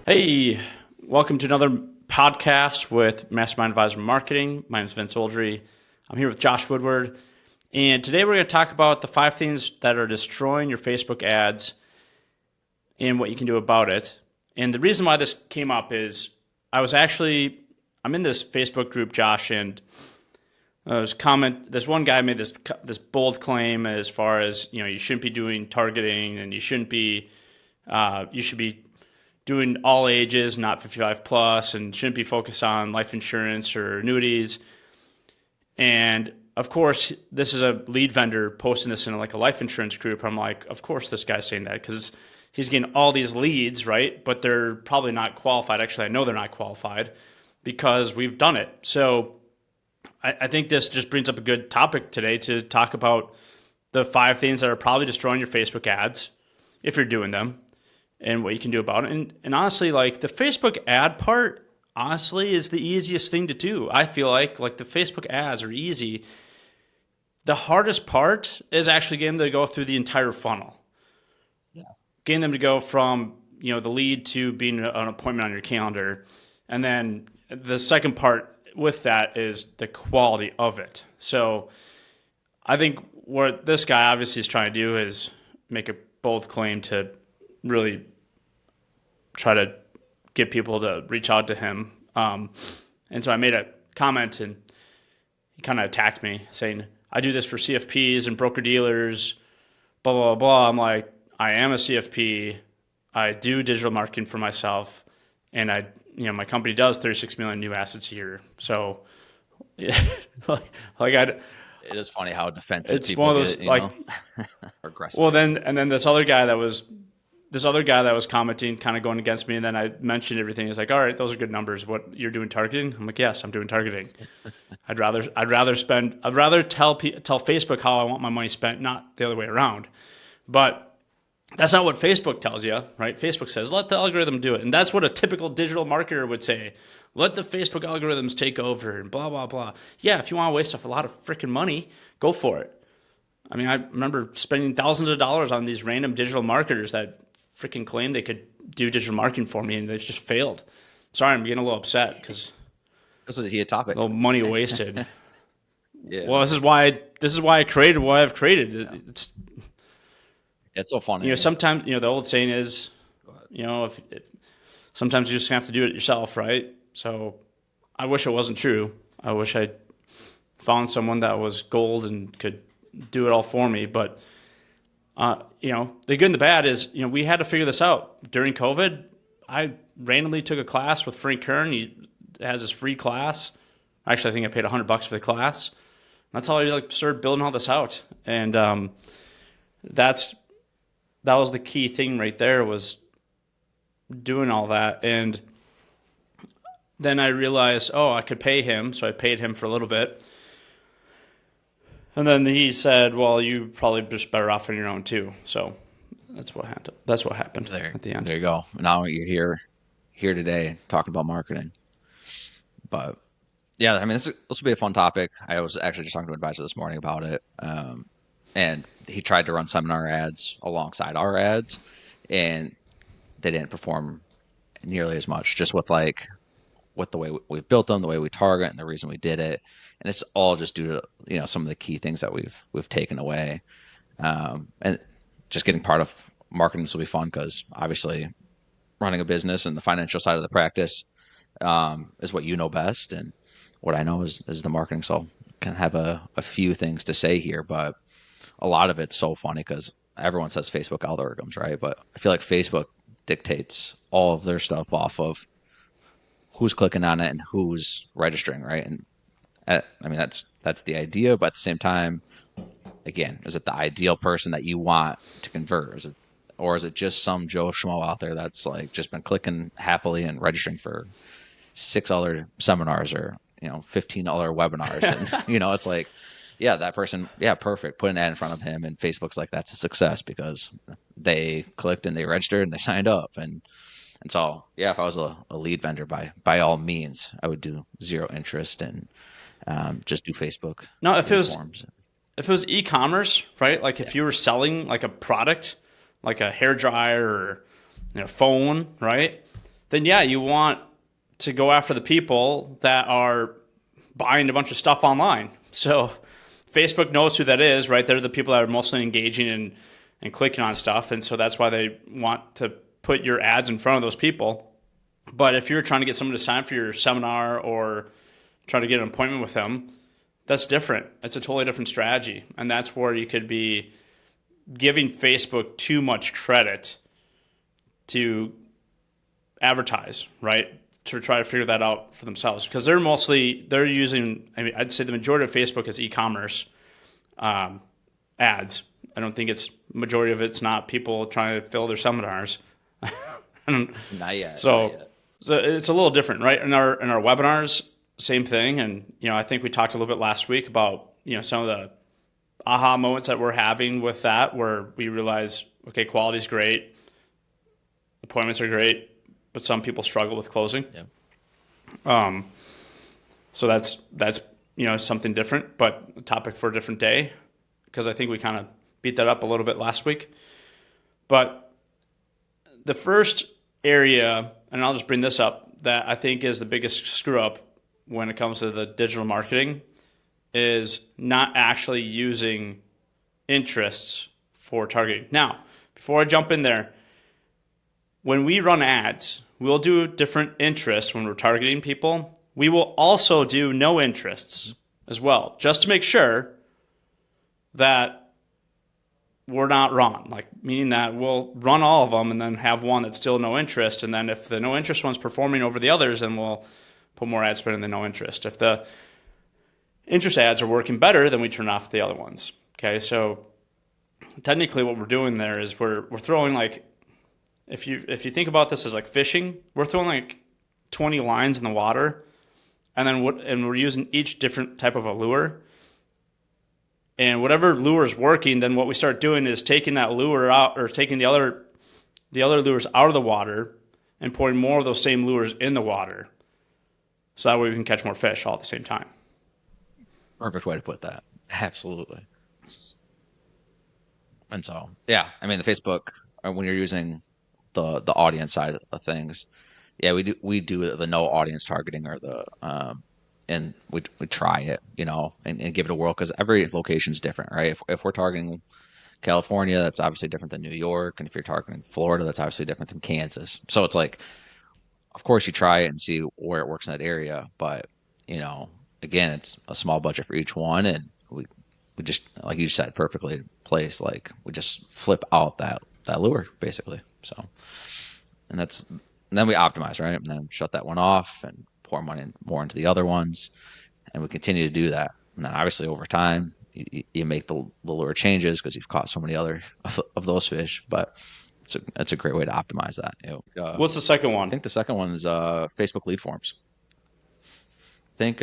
Hey, welcome to another podcast with Mastermind Advisor Marketing. My name is Vince Oldry. I'm here with Josh Woodward. And today we're going to talk about the 5 things that are destroying your Facebook ads and what you can do about it. And the reason why this came up is I'm in this Facebook group, Josh, and this one guy made this bold claim as far as, you shouldn't be doing targeting and you should be doing all ages, not 55 plus, and shouldn't be focused on life insurance or annuities. And of course, this is a lead vendor posting this in like a life insurance group. I'm like, of course this guy's saying that because he's getting all these leads, right? But they're probably not qualified. Actually, I know they're not qualified because we've done it. So I think this just brings up a good topic today to talk about the 5 things that are probably destroying your Facebook ads if you're doing them, and what you can do about it. And honestly, like the Facebook ad part, honestly, is the easiest thing to do. I feel like the Facebook ads are easy. The hardest part is actually getting them to go through the entire funnel. Yeah. Getting them to go from, the lead to being an appointment on your calendar. And then the second part with that is the quality of it. So I think what this guy obviously is trying to do is make a bold claim to really try to get people to reach out to him. And so I made a comment and he kind of attacked me saying, I do this for CFPs and broker dealers, blah, blah, blah. I'm like, I am a CFP. I do digital marketing for myself. And my company does 36 million new assets a year. So It is funny how defensive it's people one of those get, aggressive. Well, then this other guy that was commenting, kind of going against me, and then I mentioned everything. He's like, "All right, those are good numbers. What, you're doing targeting?" I'm like, "Yes, I'm doing targeting. I'd rather tell Facebook how I want my money spent, not the other way around." But that's not what Facebook tells you, right? Facebook says, "Let the algorithm do it," and that's what a typical digital marketer would say. Let the Facebook algorithms take over, and blah blah blah. Yeah, if you want to waste a lot of freaking money, go for it. I mean, I remember spending thousands of dollars on these random digital marketers that freaking claimed they could do digital marketing for me, and they just failed. Sorry, I'm getting a little upset because This is a heated topic. a little money wasted. Yeah. Well, this is why I created what I've created. Yeah. It's so funny. Sometimes the old saying is, if sometimes you just have to do it yourself, right? So I wish it wasn't true. I wish I found someone that was gold and could do it all for me, but. The good and the bad is, we had to figure this out. During COVID, I randomly took a class with Frank Kern. He has this free class. Actually, I think I paid $100 for the class. That's how I started building all this out. And that was the key thing right there, was doing all that. And then I realized, I could pay him. So I paid him for a little bit. And then he said, "Well, you probably just better off on your own too." So that's what happened. That's what happened at the end. There you go. Now you're here today talking about marketing. But yeah, I mean, this will be a fun topic. I was actually just talking to an advisor this morning about it, and he tried to run seminar ads alongside our ads, and they didn't perform nearly as much. Just with the way we've built them, the way we target, and the reason we did it. And it's all just due to some of the key things that we've taken away, and just getting part of marketing. This will be fun because obviously running a business and the financial side of the practice is what you know best, and what I know is the marketing. So I can have a few things to say here, but a lot of it's so funny because everyone says Facebook algorithms, right? But I feel like Facebook dictates all of their stuff off of who's clicking on it and who's registering, right? And I mean, that's the idea, but at the same time, again, is it the ideal person that you want to convert? Or is it just some Joe Schmo out there that's just been clicking happily and registering for 6 other seminars or $15 webinars, and it's like, yeah, that person, yeah, perfect. Put an ad in front of him, and Facebook's like, that's a success because they clicked and they registered and they signed up, and so, yeah, if I was a lead vendor, by all means, I would do zero interest and just do Facebook. No, if it was e-commerce, right? Like if you were selling like a product, like a hair dryer or phone, right? then yeah, you want to go after the people that are buying a bunch of stuff online. So Facebook knows who that is, right? They're the people that are mostly engaging and clicking on stuff. And so that's why they want to put your ads in front of those people. But if you're trying to get someone to sign up for your seminar or try to get an appointment with them, that's different. It's a totally different strategy. And that's where you could be giving Facebook too much credit to advertise, right? To try to figure that out for themselves, because they're using, I mean, I'd say the majority of Facebook is e-commerce ads. I don't think majority of it's not people trying to fill their seminars. Not yet. So, not yet. so it's a little different, right? In our webinars, same thing. And, I think we talked a little bit last week about, some of the aha moments that we're having with that, where we realize, okay, quality is great, appointments are great, but some people struggle with closing. Yeah. So that's something different, but a topic for a different day, because I think we kind of beat that up a little bit last week. But the first area, and I'll just bring this up, that I think is the biggest screw up when it comes to the digital marketing, is not actually using interests for targeting. Now, before I jump in there, when we run ads, we'll do different interests when we're targeting people. We will also do no interests as well, just to make sure that we're not wrong. Like, meaning that we'll run all of them and then have one that's still no interest. And then if the no interest one's performing over the others, then we'll put more ad spend in the no interest. If the interest ads are working better, then we turn off the other ones. Okay, so technically what we're doing there is we're throwing, like, if you think about this as like fishing, we're throwing like 20 lines in the water, and then we're using each different type of a lure. And whatever lure is working, then what we start doing is taking that lure out, or taking the other lures out of the water and pouring more of those same lures in the water. So that way we can catch more fish all at the same time. Perfect way to put that. Absolutely. And so, yeah, I mean, the Facebook, when you're using the audience side of things, yeah, we do the no audience targeting, or the and we try it, and give it a whirl, because every location is different, right? If we're targeting California, that's obviously different than New York, and if you're targeting Florida, that's obviously different than Kansas. So it's like, of course, you try it and see where it works in that area, but again, it's a small budget for each one, and we just, like you said, perfectly placed. Like, we just flip out that lure, basically. So, and then we optimize, right? And then shut that one off and pour money more into the other ones, and we continue to do that. And then obviously over time, you make the lure changes because you've caught so many other of those fish. But it's a great way to optimize that. What's the second one? I think the second one is Facebook lead forms. I think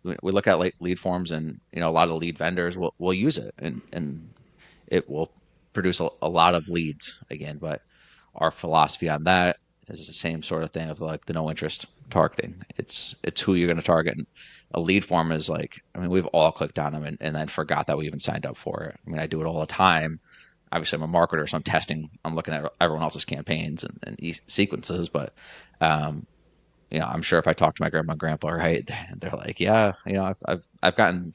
we look at lead forms, and a lot of lead vendors will use it, and it will produce a lot of leads again. But our philosophy on that is the same sort of thing of like the no interest targeting. It's who you're going to target. And a lead form is like, I mean, we've all clicked on them and then forgot that we even signed up for it. I mean, I do it all the time. Obviously, I'm a marketer, so I'm looking at everyone else's campaigns and sequences. But I'm sure if I talk to my grandma and grandpa, right, they're like, yeah, I've gotten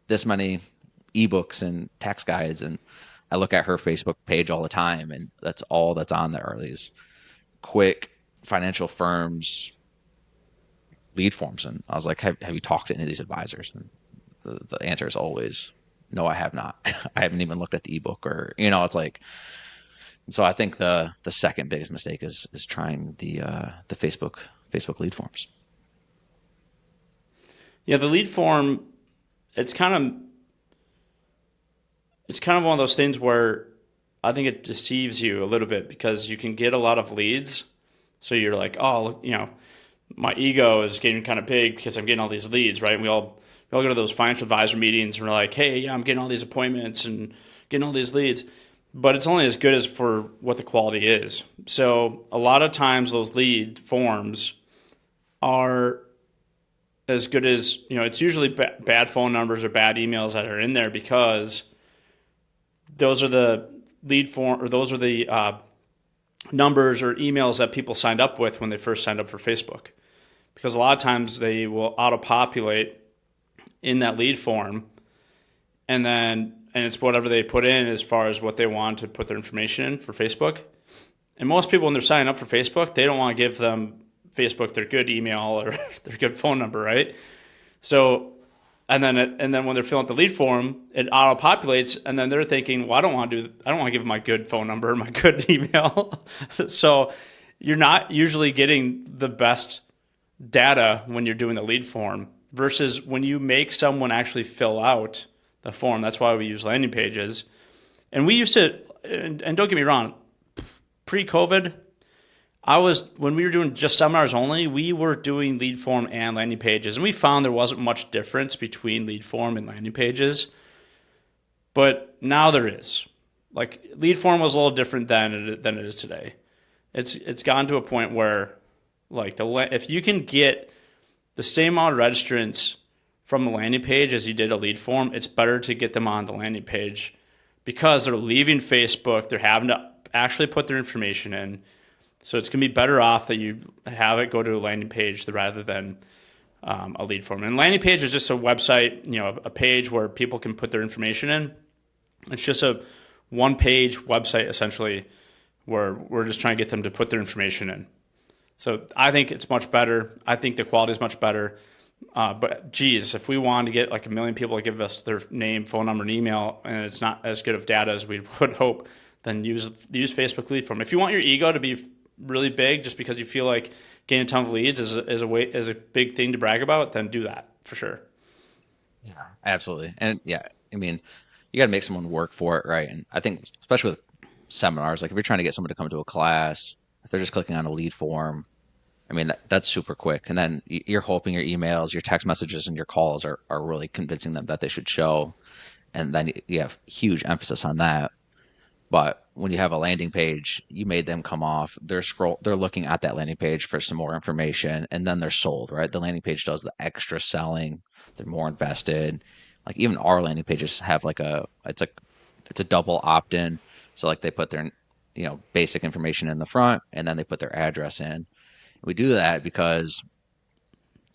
this many ebooks and text guides, and I look at her Facebook page all the time, and that's all that's on there are these quick financial firms lead forms. And I was like, have you talked to any of these advisors? And the answer is always, no, I have not. I haven't even looked at the ebook, or, it's like, so I think the second biggest mistake is trying the Facebook lead forms. Yeah, the lead form, it's kind of one of those things where I think it deceives you a little bit, because you can get a lot of leads. So you're like, oh, my ego is getting kind of big because I'm getting all these leads, right? And we all go to those financial advisor meetings, and we're like, hey, yeah, I'm getting all these appointments and getting all these leads. But it's only as good as for what the quality is. So a lot of times those lead forms are as good as, it's usually bad phone numbers or bad emails that are in there, because those are the lead form, or those are the numbers or emails that people signed up with when they first signed up for Facebook. Because a lot of times they will auto-populate in that lead form, and it's whatever they put in as far as what they want to put their information in for Facebook. And most people, when they're signing up for Facebook, they don't want to give them Facebook their good email or their good phone number, right? So, and then when they're filling out the lead form, it auto populates, and then they're thinking, well, I don't want to give them my good phone number or my good email. So, you're not usually getting the best data when you're doing the lead form versus when you make someone actually fill out the form. That's why we use landing pages, and we used to. And don't get me wrong, pre-COVID, when we were doing just seminars only, we were doing lead form and landing pages, and we found there wasn't much difference between lead form and landing pages. But now there is. Like, lead form was a little different than it is today. It's gotten to a point where, like, if you can get the same amount of registrants from the landing page as you did a lead form, it's better to get them on the landing page because they're leaving Facebook. They're having to actually put their information in. So it's going to be better off that you have it go to a landing page rather than a lead form. And landing page is just a website, a page where people can put their information in. It's just a one-page website, essentially, where we're just trying to get them to put their information in. So I think it's much better. I think the quality is much better. But geez, if we wanted to get like 1 million people to give us their name, phone number, and email, and it's not as good of data as we would hope, then use Facebook lead form. If you want your ego to be really big just because you feel like getting a ton of leads is a big thing to brag about, then do that for sure. Yeah, absolutely. And yeah, I mean, you got to make someone work for it, right? And I think especially with seminars, like if you're trying to get someone to come to a class, if they're just clicking on a lead form, I mean, that's super quick. And then you're hoping your emails, your text messages, and your calls are really convincing them that they should show. And then you have huge emphasis on that. But when you have a landing page, you made them come off. They're looking at that landing page for some more information, and then they're sold, right? The landing page does the extra selling. They're more invested. Like even our landing pages have it's a double opt-in. So like they put their basic information in the front, and then they put their address in. We do that because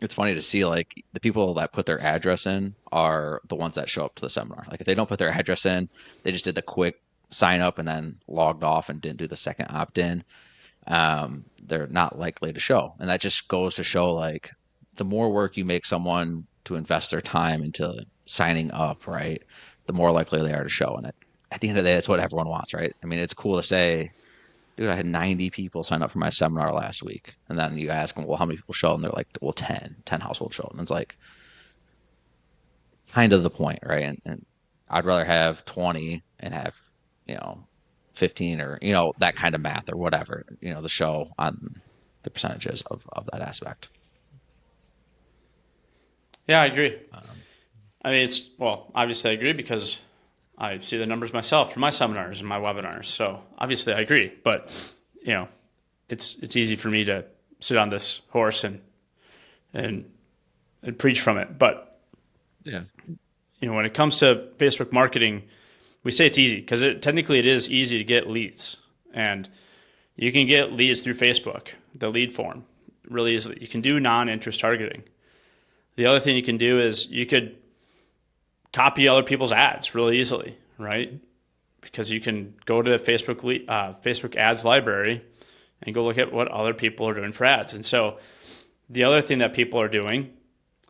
it's funny to see like the people that put their address in are the ones that show up to the seminar. Like if they don't put their address in, they just did the quick sign up and then logged off and didn't do the second opt-in. They're not likely to show. And that just goes to show like the more work you make someone to invest their time into signing up, right, the more likely they are to show. And at the end of the day, that's what everyone wants, right? I mean, it's cool to say, dude, I had 90 people sign up for my seminar last week. And then you ask them, well, how many people show? And they're like, well, 10 households show. And it's like kind of the point, right? And I'd rather have 20 and have, 15 or, that kind of math or whatever, the show on the percentages of that aspect. Yeah, I agree. I mean, obviously I agree because I see the numbers myself for my seminars and my webinars. So obviously I agree, but it's easy for me to sit on this horse and preach from it. But yeah, when it comes to Facebook marketing, we say it's easy because technically it is easy to get leads, and you can get leads through Facebook, the lead form, really easily. You can do non-interest targeting. The other thing you can do is you could copy other people's ads really easily, right? Because you can go to Facebook ads library and go look at what other people are doing for ads. And so the other thing that people are doing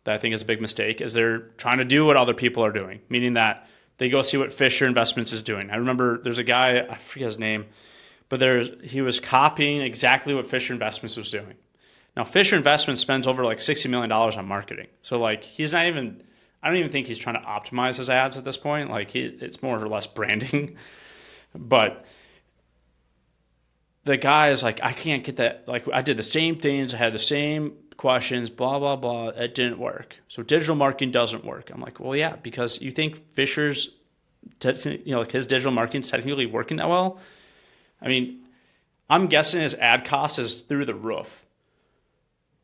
that I think is a big mistake is they're trying to do what other people are doing, meaning that they go see what Fisher Investments is doing. I remember there's a guy, I forget his name, but he was copying exactly what Fisher Investments was doing. Now, Fisher Investments spends over like $60 million on marketing. So like he's not even, I don't even think he's trying to optimize his ads at this point. Like it's more or less branding. But the guy is like, I can't get that. Like I did the same things. I had the same questions, blah, blah, blah. It didn't work. So digital marketing doesn't work. I'm like, well, yeah, because you think Fisher's, like his digital marketing is technically working that well. I mean, I'm guessing his ad cost is through the roof.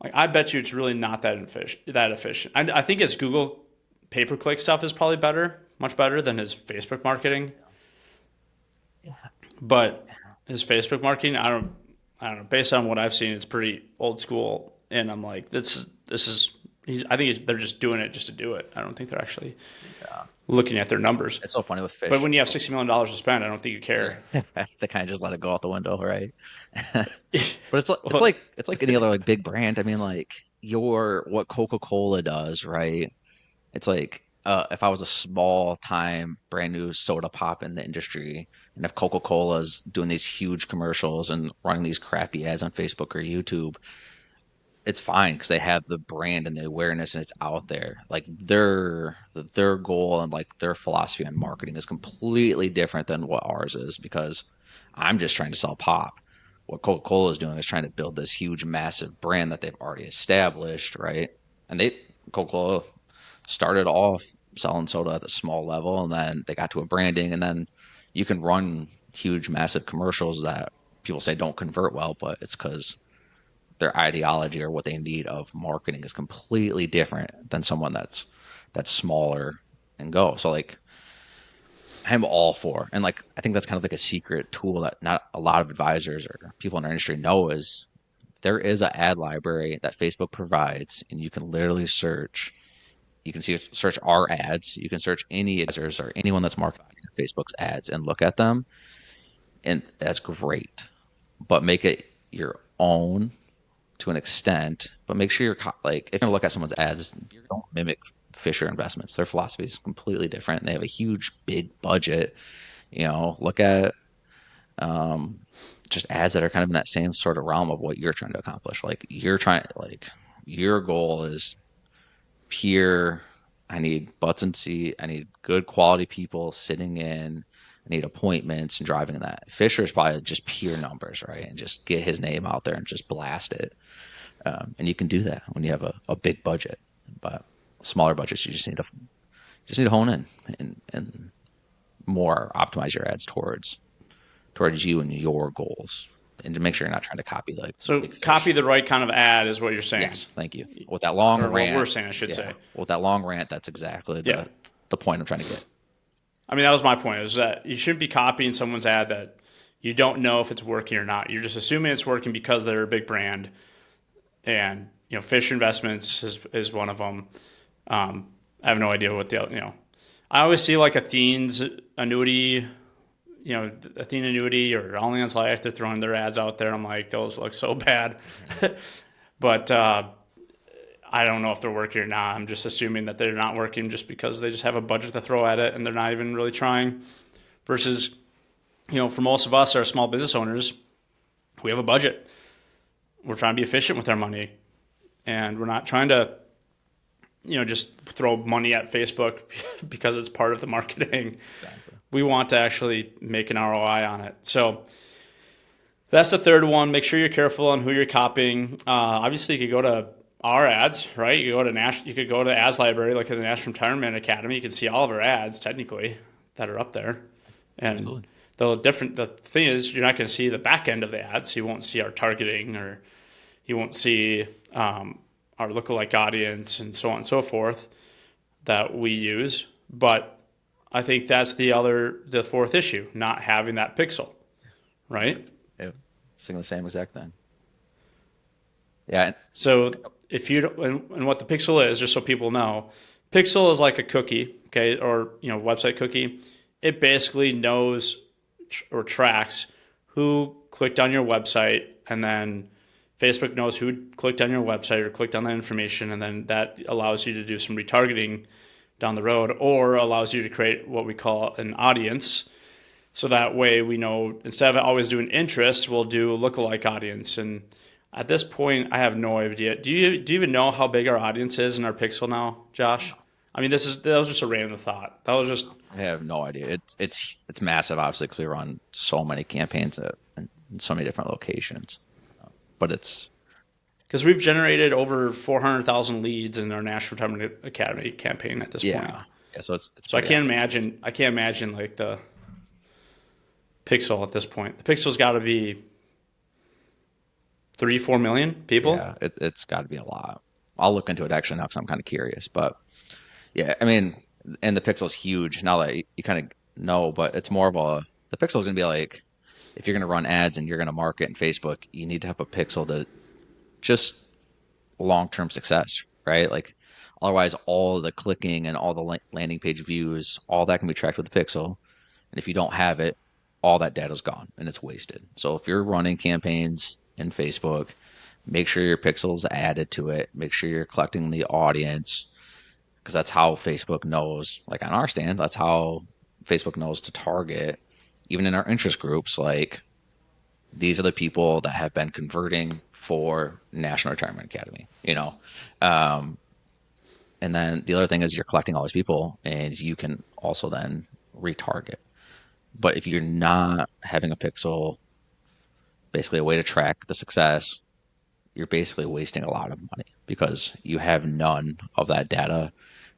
Like I bet you it's really not that efficient. I think his Google pay-per-click stuff is probably better, much better than his Facebook marketing. Yeah. But his Facebook marketing, I don't know. Based on what I've seen, it's pretty old school, and I'm like, this is. I think they're just doing it just to do it. I don't think they're actually looking at their numbers. It's so funny with But fish. when you have $60 million to spend, I don't think you care. They kind of just let it go out the window, right? But Well, it's like any other like big brand. I mean, like your what Coca-Cola does, right? It's like if I was a small time brand new soda pop in the industry, and if Coca-Cola's doing these huge commercials and running these crappy ads on Facebook or YouTube, it's fine because they have the brand and the awareness and it's out there. Like their goal and like their philosophy on marketing is completely different than what ours is because I'm just trying to sell pop. What Coca-Cola is doing is trying to build this huge, massive brand that they've already established, right? And Coca-Cola started off selling soda at a small level, and then they got to a branding, and then you can run huge, massive commercials that people say don't convert well, but it's because their ideology or what they need of marketing is completely different than someone that's smaller and go. So like I'm all for, and like I think that's kind of like a secret tool that not a lot of advisors or people in our industry know is there is an ad library that Facebook provides, and you can literally search. You can search our ads. You can search any advisors or anyone that's marketing Facebook's ads and look at them, and that's great. But make it your own to an extent, but make sure you're like if you're gonna look at someone's ads, don't mimic Fisher Investments. Their philosophy is completely different. They have a huge, big budget. Look at um, just ads that are kind of in that same sort of realm of what you're trying to accomplish. Like your goal is pure. I need butts and seat. I need good quality people sitting in. I need appointments and driving that. Fisher's probably just pure numbers, right? And just get his name out there and just blast it. And you can do that when you have a big budget, but smaller budgets, you just need to hone in and more optimize your ads towards you and your goals, and to make sure you're not trying to copy like so big copy fish. the right kind of ad is what you're saying, Yes, thank you. With that long or what we're rant, saying, I should yeah, say. with that long rant, that's exactly Yeah. the point I'm trying to get. I mean, that was my point. Is that you shouldn't be copying someone's ad that you don't know if it's working or not. You're just assuming it's working because they're a big brand, and Fisher Investments is one of them. I have no idea what I always see like Athene's annuity, Athene annuity or Allianz Life. They're throwing their ads out there. I'm like, those look so bad, but I don't know if they're working or not. I'm just assuming that they're not working just because they just have a budget to throw at it and they're not even really trying. Versus, for most of us, our small business owners, we have a budget. We're trying to be efficient with our money, and we're not trying to just throw money at Facebook because it's part of the marketing. Exactly. We want to actually make an ROI on it. So that's the third one. Make sure you're careful on who you're copying. Obviously, you could go to our ads, right? You could go to Ads Library, like in the National Retirement Academy. You can see all of our ads technically that are up there. And Absolutely. the thing is, you're not going to see the back end of the ads. You won't see our targeting, or you won't see our lookalike audience and so on and so forth that we use. But I think that's the fourth issue, not having that pixel, right? Yeah, sing the same exact thing. Yeah, So if you don't, and what the pixel is, just so people know, pixel is like a cookie, okay, or website cookie. It basically knows or tracks who clicked on your website, and then Facebook knows who clicked on your website or clicked on that information, and then that allows you to do some retargeting down the road, or allows you to create what we call an audience. So that way we know, instead of always doing interest, we'll do a lookalike audience. And at this point, I have no idea. Do you even know how big our audience is in our pixel now, Josh? I mean, that was just a random thought. That was just I have no idea. It's massive, obviously, because we run so many campaigns in so many different locations. But it's because we've generated over 400,000 leads in our National Retirement Academy campaign at this point. Yeah. So it's So I pretty can't active. imagine. I can't imagine like the pixel at this point. The pixel's got to be 3-4 million people. Yeah, it's got to be a lot. I'll look into it actually now because I'm kind of curious. But yeah, I mean, and the pixel's huge now that you kind of know, but it's more of the pixel's gonna be like if you're going to run ads and you're going to market in Facebook, you need to have a pixel that just long-term success, right? Like otherwise all the clicking and all the landing page views, all that can be tracked with the pixel. And if you don't have it, all that data is gone and it's wasted. So if you're running campaigns in Facebook, make sure your pixel's added to it. Make sure you're collecting the audience because that's how Facebook knows, like on our stand, that's how Facebook knows to target, even in our interest groups, like these are the people that have been converting for National Retirement Academy, you know? Um, and then the other thing is you're collecting all these people and you can also then retarget. But if you're not having a pixel, basically a way to track the success, you're basically wasting a lot of money because you have none of that data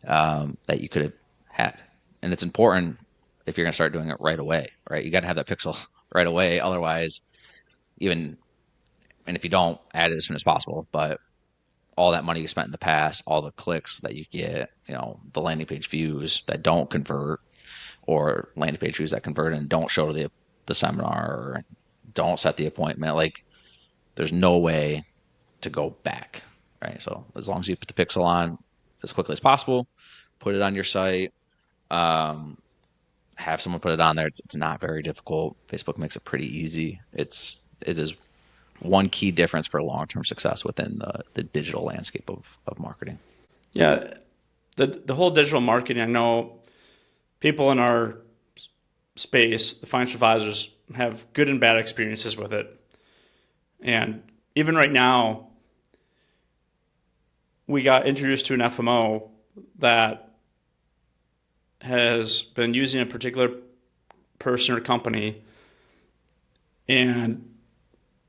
that you could have had. And it's important if you're going to start doing it right away, right? You got to have that pixel right away. Otherwise, even, and if you don't, add it as soon as possible. But all that money you spent in the past, all the clicks that you get, you know, the landing page views that don't convert, or landing page views that convert and don't show to the seminar or don't set the appointment, like there's no way to go back, right? So as long as you put the pixel on as quickly as possible, put it on your site, have someone put it on there. It's not very difficult. Facebook makes it pretty easy. It is one key difference for long-term success within the digital landscape of marketing. Yeah, the whole digital marketing, I know people in our space, the financial advisors, have good and bad experiences with it. And even right now, we got introduced to an FMO that has been using a particular person or company. And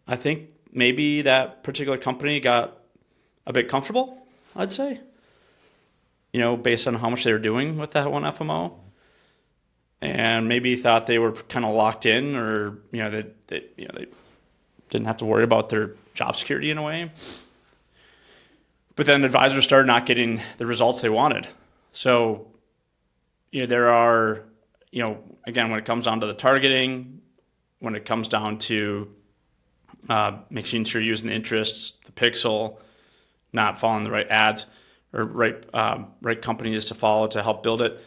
I think maybe that particular company got a bit comfortable, I'd say, you know, based on how much they were doing with that one FMO. And maybe thought they were kind of locked in, or, you know, they didn't have to worry about their job security in a way. But then advisors started not getting the results they wanted. So, you know, there are, you know, again, when it comes down to the targeting, when it comes down to making sure you're using the interests, the pixel, not following the right ads or right companies to follow to help build it.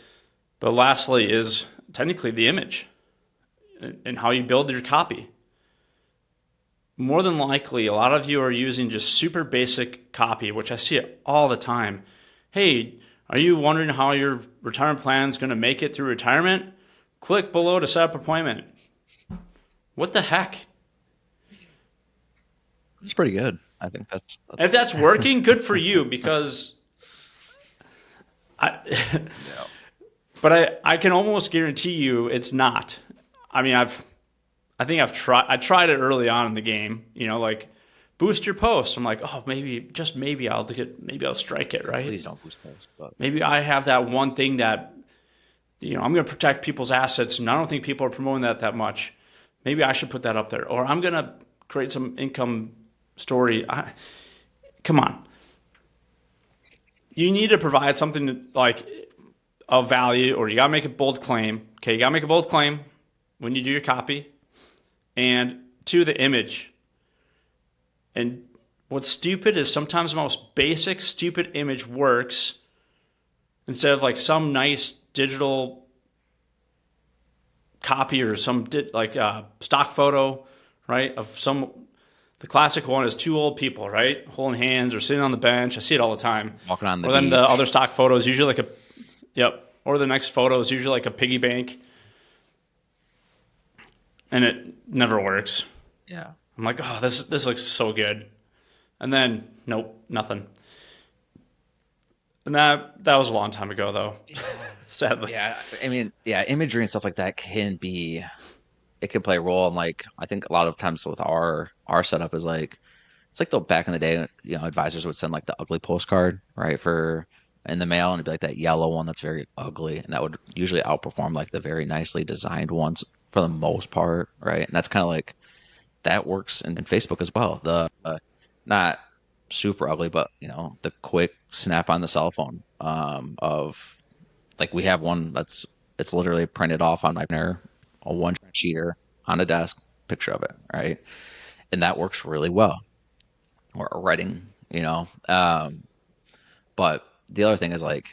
But lastly is technically the image and how you build your copy. More than likely, a lot of you are using just super basic copy, which I see it all the time. Hey, are you wondering how your retirement plan is going to make it through retirement? Click below to set up an appointment. What the heck? It's pretty good. I think that's If that's working, good for you, because yeah. but I can almost guarantee you it's not. I mean, I tried it early on in the game, you know, like boost your posts. I'm like, oh, maybe I'll strike it, right? Please don't boost posts, but Maybe I have that one thing that, you know, I'm going to protect people's assets, and I don't think people are promoting that much. Maybe I should put that up there, or I'm going to create some income story. Come on. You need to provide something like of value, or you got to make a bold claim. Okay, you got to make a bold claim when you do your copy. And to the image. And what's stupid is sometimes the most basic, stupid image works instead of like some nice digital copy or some stock photo, right? The classic one is two old people, right? Holding hands or sitting on the bench. I see it all the time. walking on the Or then beach. the other stock photo is usually or the next photo is usually like a piggy bank. And it never works. Yeah. I'm like, oh, this looks so good. And then, nope, nothing. And that was a long time ago, though, sadly. Yeah. I mean, yeah, imagery and stuff like that it can play a role. And like, I think a lot of times with our setup is like, it's like the back in the day, you know, advisors would send like the ugly postcard, right, for in the mail, and it'd be like that yellow one that's very ugly, and that would usually outperform like the very nicely designed ones for the most part, right? And that's kind of like that works in Facebook as well. The not super ugly, but you know, the quick snap on the cell phone of like we have one it's literally printed off on my printer, a one sheeter on a desk, picture of it, right? And that works really well. Or writing, but the other thing is like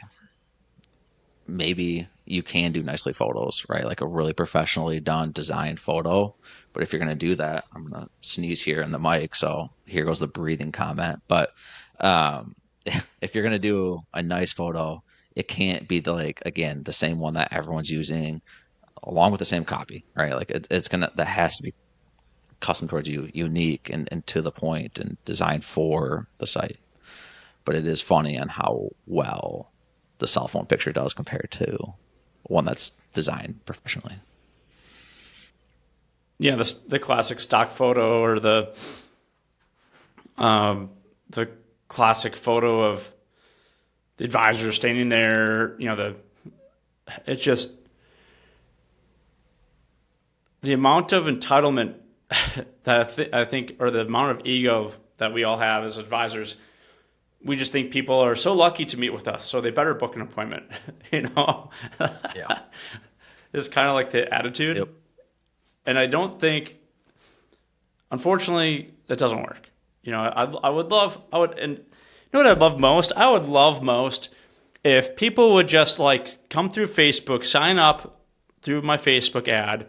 maybe you can do nicely photos, right? Like a really professionally done designed photo. But if you're going to do that, I'm going to sneeze here in the mic. So here goes the breathing comment. But um, if you're going to do a nice photo, it can't be again, the same one that everyone's using along with the same copy, right? Like that has to be custom towards you, unique and to the point and designed for the site. But it is funny on how well the cell phone picture does compared to one that's designed professionally. Yeah, the classic stock photo or the classic photo of the advisor standing there. It's just the amount of entitlement that I think, or the amount of ego that we all have as advisors. We just think people are so lucky to meet with us, so they better book an appointment. Yeah. It's kind of like the attitude. Yep. And I don't think, unfortunately, that doesn't work. I would and you know what I'd love most? I would love most if people would just come through Facebook, sign up through my Facebook ad,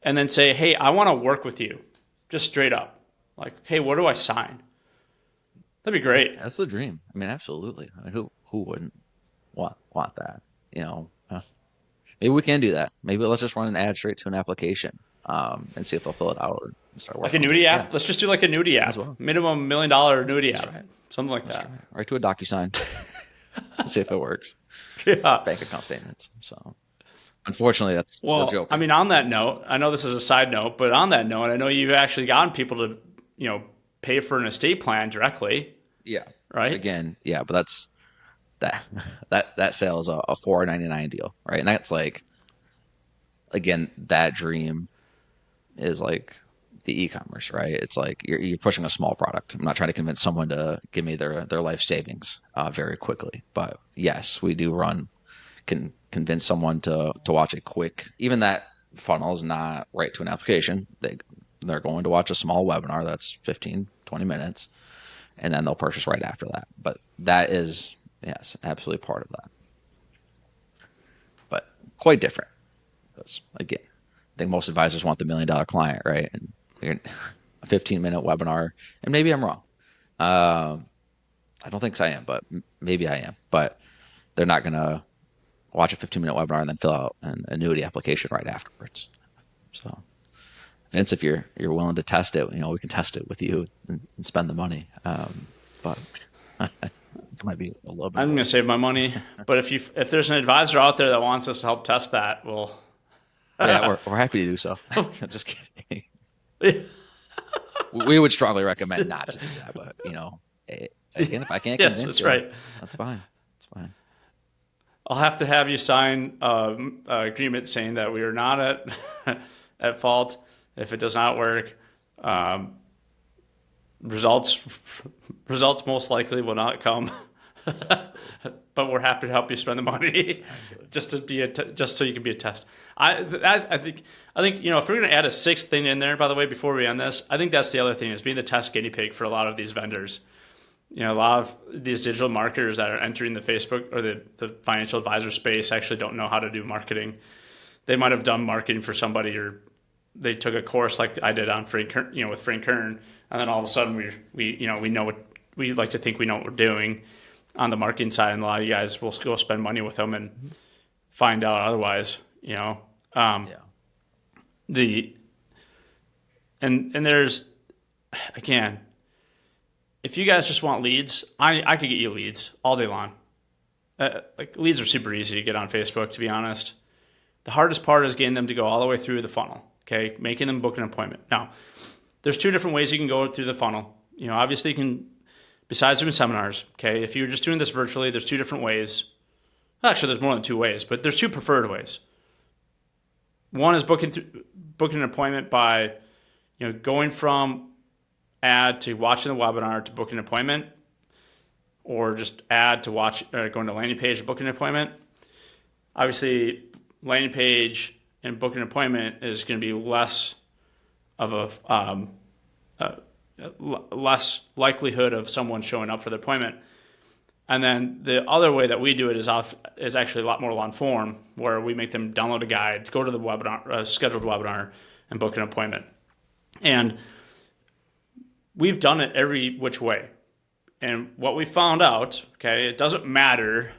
and then say, hey, I want to work with you. Just straight up. Like, hey, what do I sign? That'd be great. That's the dream. I mean, absolutely. I mean, who wouldn't want that? Maybe we can do that. Maybe let's just run an ad straight to an application, and see if they'll fill it out and start Like a working. nudity app? Yeah, Let's just do like a nudity app. as well. Minimum $1 million nudity Let's app. try it. Something like Let's that. try it. Right to a DocuSign. See if it works. Yeah. Bank account statements. So, unfortunately, that's we're Well, I joking. mean, on that note, I know this is a side note, but on that note, I know you've actually gotten people to, pay for an estate plan directly, Yeah. right? Again, yeah, but that's that that sale is a $4.99 deal, right? And that's again, that dream is like the e-commerce, right? It's like you're pushing a small product. I'm not trying to convince someone to give me their life savings very quickly, but yes, we do can convince someone to watch a quick. Even that funnel is not right to an application. They're going to watch a small webinar that's 15-20 minutes, and then they'll purchase right after that. But that is, yes, absolutely part of that. But quite different. Because again, I think most advisors want the $1 million client, right? And you're a 15-minute webinar, and maybe I'm wrong. I don't think I am, but maybe I am. But they're not going to watch a 15-minute webinar and then fill out an annuity application right afterwards. So, Vince, if you're willing to test it, we can test it with you and spend the money. But it might be a little bit. I'm going to save my money, but if there's an advisor out there that wants us to help test that, well, Yeah, we're happy to do so. Just kidding. We would strongly recommend not to do that, but again, if I can't yes, convince that's you, right. that's fine. It's fine. I'll have to have you sign an agreement saying that we are not at fault if it does not work. Results most likely will not come, but we're happy to help you spend the money just so you can be a test. I think if we're going to add a sixth thing in there, by the way, before we end this, I think that's the other thing is being the test guinea pig for a lot of these vendors. A lot of these digital marketers that are entering the Facebook or the financial advisor space actually don't know how to do marketing. They might have done marketing for somebody, or they took a course like I did on Frank Kern, with Frank Kern, and then all of a sudden we know what we like to think we know what we're doing on the marketing side, and a lot of you guys will go spend money with them and find out otherwise. Yeah. And there's, again, if you guys just want leads, I could get you leads all day long. Leads are super easy to get on Facebook, to be honest. The hardest part is getting them to go all the way through the funnel, okay? Making them book an appointment. Now, there's two different ways you can go through the funnel. Obviously you can, besides doing seminars, okay? If you're just doing this virtually, there's two different ways. Actually, there's more than two ways, but there's two preferred ways. One is booking an appointment by, going from ad to watching the webinar to booking an appointment, or just ad to going to landing page to booking an appointment. Obviously, landing page and booking an appointment is going to be less of less likelihood of someone showing up for the appointment. And then the other way that we do it is actually a lot more long form, where we make them download a guide, go to the webinar, scheduled webinar, and book an appointment. And we've done it every which way. And what we found out, okay, it doesn't matter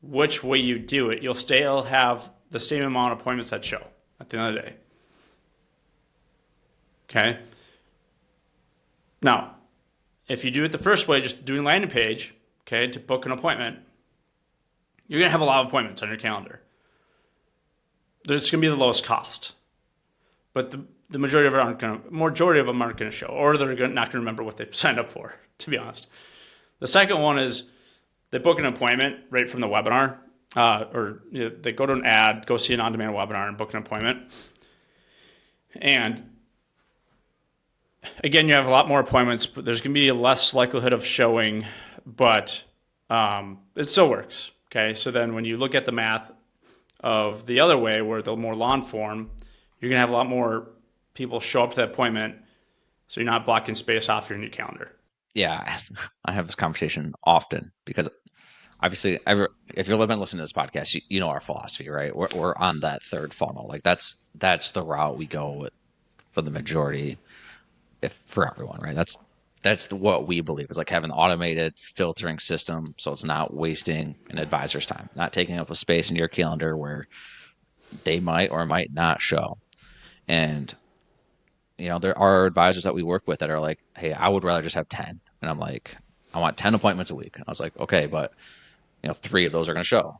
which way you do it, you'll still have the same amount of appointments that show at the end of the day. Okay? Now, if you do it the first way, just doing landing page, okay, to book an appointment, you're going to have a lot of appointments on your calendar. It's going to be the lowest cost. But the majority of them aren't going to show, or they're not going to remember what they signed up for, to be honest. The second one is they book an appointment right from the webinar, they go to an ad, go see an on-demand webinar, and book an appointment. And again, you have a lot more appointments, but there's going to be a less likelihood of showing, but it still works. Okay, so then when you look at the math of the other way, where the more long form, you're going to have a lot more people show up to that appointment, so you're not blocking space off your new calendar. Yeah, I have this conversation often because obviously, if you're listening to this podcast, you know our philosophy, right? We're on that third funnel. Like that's the route we go with for the majority, if for everyone, right? That's what we believe is like having an automated filtering system, so it's not wasting an advisor's time, not taking up a space in your calendar where they might or might not show. And there are advisors that we work with that are like, hey, I would rather just have 10. And I'm like, I want 10 appointments a week. And I was like, okay, but 3 of those are going to show.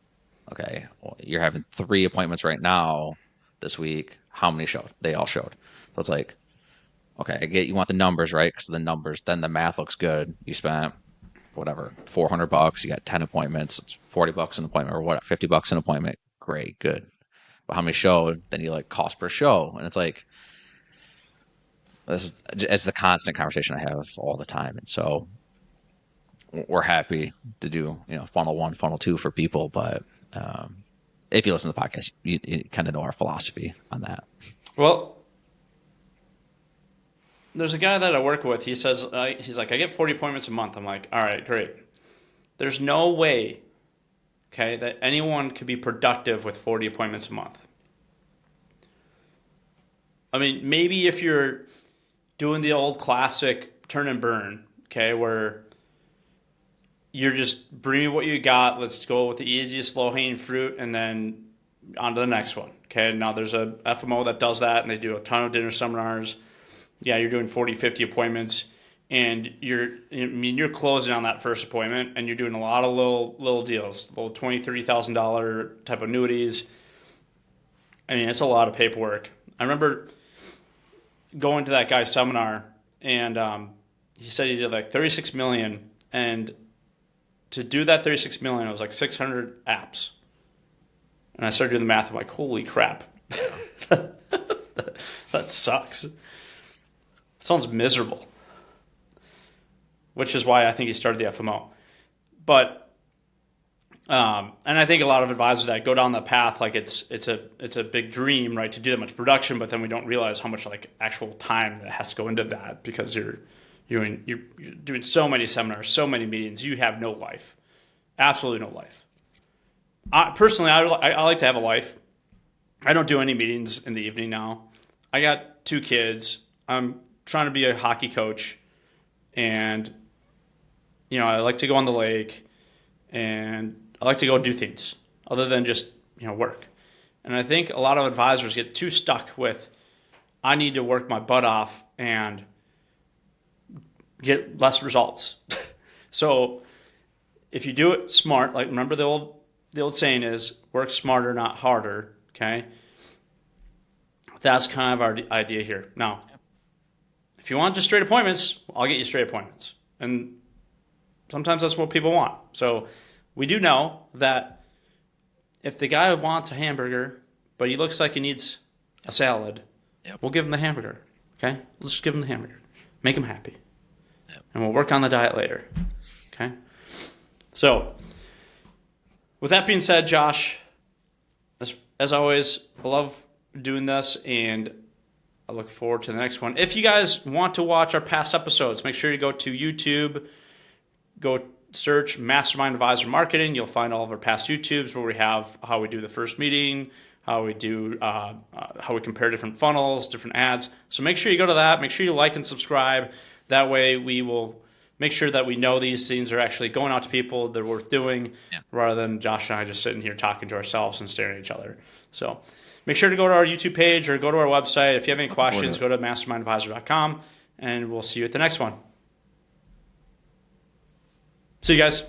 Okay, well, you're having 3 appointments right now this week. How many showed? They all showed. So it's like, okay, I get you want the numbers, right? Because the numbers, then the math looks good. You spent whatever, $400. You got 10 appointments. It's $40 an appointment, or what? $50 an appointment. Great, good. But how many showed? Then you like cost per show, and it's like, it's the constant conversation I have all the time. And so we're happy to do, funnel 1, funnel 2 for people. But if you listen to the podcast, you kind of know our philosophy on that. Well, there's a guy that I work with. He says, he's like, I get 40 appointments a month. I'm like, all right, great. There's no way, okay, that anyone could be productive with 40 appointments a month. I mean, maybe if you're doing the old classic turn and burn, okay, where you're just bring me what you got, let's go with the easiest low-hanging fruit, and then on to the next one. Okay, now there's a FMO that does that, and they do a ton of dinner seminars. Yeah, you're doing 40, 50 appointments, and you're closing on that first appointment, and you're doing a lot of little deals, little $20,000, $30,000 type annuities. I mean, it's a lot of paperwork. I remember going to that guy's seminar, and he said he did like 36 million, and to do that 36 million, it was like 600 apps. And I started doing the math. I'm like, holy crap, that sucks. It sounds miserable. Which is why I think he started the FMO. But and I think a lot of advisors that go down that path, like it's a big dream, right, to do that much production, but then we don't realize how much like actual time that has to go into that, because you're doing so many seminars, so many meetings, you have no life, absolutely no life. Personally, I like to have a life. I don't do any meetings in the evening now. I got 2 kids. I'm trying to be a hockey coach, and I like to go on the lake, and I like to go do things other than just work. And I think a lot of advisors get too stuck with, I need to work my butt off and get less results. So if you do it smart, like remember the old saying is, work smarter, not harder. Okay, that's kind of our idea here. Now, if you want just straight appointments, I'll get you straight appointments, and sometimes that's what people want. So we do know that if the guy wants a hamburger, but he looks like he needs a salad, we'll give him the hamburger. Okay, let's just give him the hamburger, make him happy, and we'll work on the diet later. Okay. So, with that being said, Josh, as always, I love doing this, and I look forward to the next one. If you guys want to watch our past episodes, make sure you go to YouTube, go search Mastermind Advisor Marketing. You'll find all of our past YouTubes where we have how we do the first meeting, how we do how we compare different funnels, different ads. So make sure you go to that. Make sure you like and subscribe. That way we will make sure that we know these things are actually going out to people, they're worth doing, rather than Josh and I just sitting here talking to ourselves and staring at each other. So make sure to go to our YouTube page or go to our website. If you have any questions, go to mastermindadvisor.com, and we'll see you at the next one. See you guys.